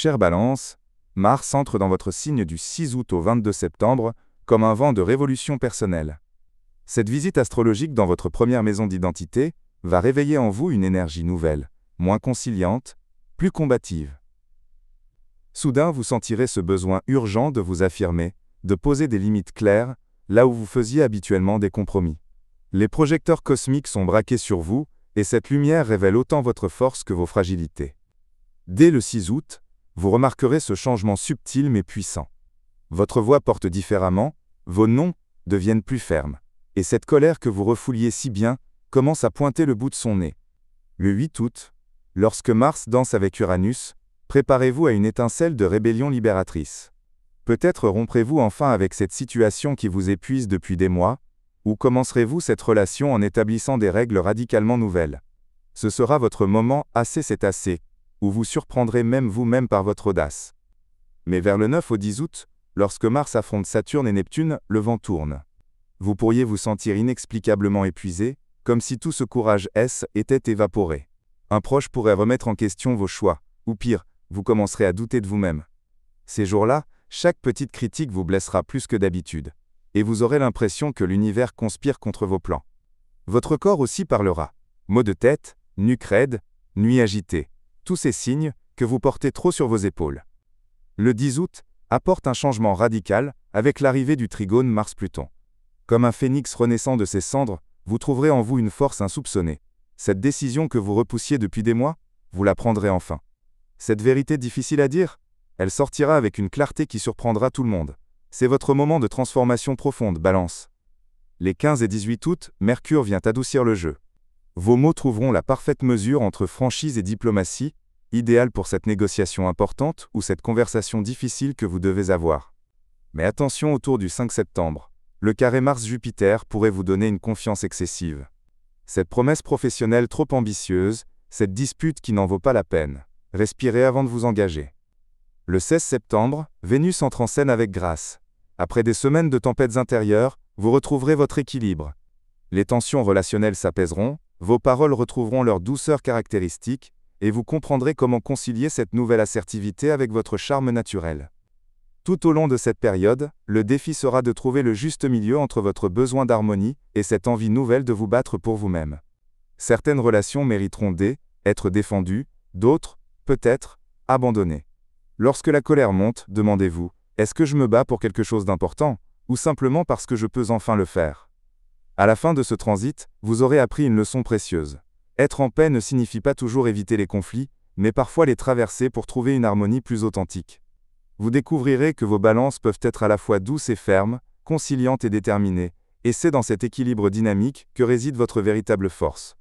Chère Balance, Mars entre dans votre signe du 6 août au 22 septembre comme un vent de révolution personnelle. Cette visite astrologique dans votre première maison d'identité va réveiller en vous une énergie nouvelle, moins conciliante, plus combative. Soudain, vous sentirez ce besoin urgent de vous affirmer, de poser des limites claires, là où vous faisiez habituellement des compromis. Les projecteurs cosmiques sont braqués sur vous, et cette lumière révèle autant votre force que vos fragilités. Dès le 6 août, vous remarquerez ce changement subtil mais puissant. Votre voix porte différemment, vos noms deviennent plus fermes, et cette colère que vous refouliez si bien commence à pointer le bout de son nez. Le 8 août, lorsque Mars danse avec Uranus, préparez-vous à une étincelle de rébellion libératrice. Peut-être romprez-vous enfin avec cette situation qui vous épuise depuis des mois, ou commencerez-vous cette relation en établissant des règles radicalement nouvelles. Ce sera votre moment assez c'est assez, où vous surprendrez même vous-même par votre audace. Mais vers le 9 au 10 août, lorsque Mars affronte Saturne et Neptune, le vent tourne. Vous pourriez vous sentir inexplicablement épuisé, comme si tout ce courage était évaporé. Un proche pourrait remettre en question vos choix, ou pire, vous commencerez à douter de vous-même. Ces jours-là, chaque petite critique vous blessera plus que d'habitude, et vous aurez l'impression que l'univers conspire contre vos plans. Votre corps aussi parlera. Maux de tête, nuque raide, nuit agitée, tous ces signes que vous portez trop sur vos épaules. Le 10 août apporte un changement radical avec l'arrivée du trigone Mars-Pluton. Comme un phénix renaissant de ses cendres, vous trouverez en vous une force insoupçonnée. Cette décision que vous repoussiez depuis des mois, vous la prendrez enfin. Cette vérité difficile à dire, elle sortira avec une clarté qui surprendra tout le monde. C'est votre moment de transformation profonde, Balance. Les 15 et 18 août, Mercure vient adoucir le jeu. Vos mots trouveront la parfaite mesure entre franchise et diplomatie, idéal pour cette négociation importante ou cette conversation difficile que vous devez avoir. Mais attention autour du 5 septembre. Le carré Mars-Jupiter pourrait vous donner une confiance excessive. Cette promesse professionnelle trop ambitieuse, cette dispute qui n'en vaut pas la peine. Respirez avant de vous engager. Le 16 septembre, Vénus entre en scène avec grâce. Après des semaines de tempêtes intérieures, vous retrouverez votre équilibre. Les tensions relationnelles s'apaiseront, vos paroles retrouveront leur douceur caractéristique, et vous comprendrez comment concilier cette nouvelle assertivité avec votre charme naturel. Tout au long de cette période, le défi sera de trouver le juste milieu entre votre besoin d'harmonie et cette envie nouvelle de vous battre pour vous-même. Certaines relations mériteront d'être défendues, d'autres, peut-être, abandonnées. Lorsque la colère monte, demandez-vous, est-ce que je me bats pour quelque chose d'important, ou simplement parce que je peux enfin le faire? À la fin de ce transit, vous aurez appris une leçon précieuse. Être en paix ne signifie pas toujours éviter les conflits, mais parfois les traverser pour trouver une harmonie plus authentique. Vous découvrirez que vos balances peuvent être à la fois douces et fermes, conciliantes et déterminées, et c'est dans cet équilibre dynamique que réside votre véritable force.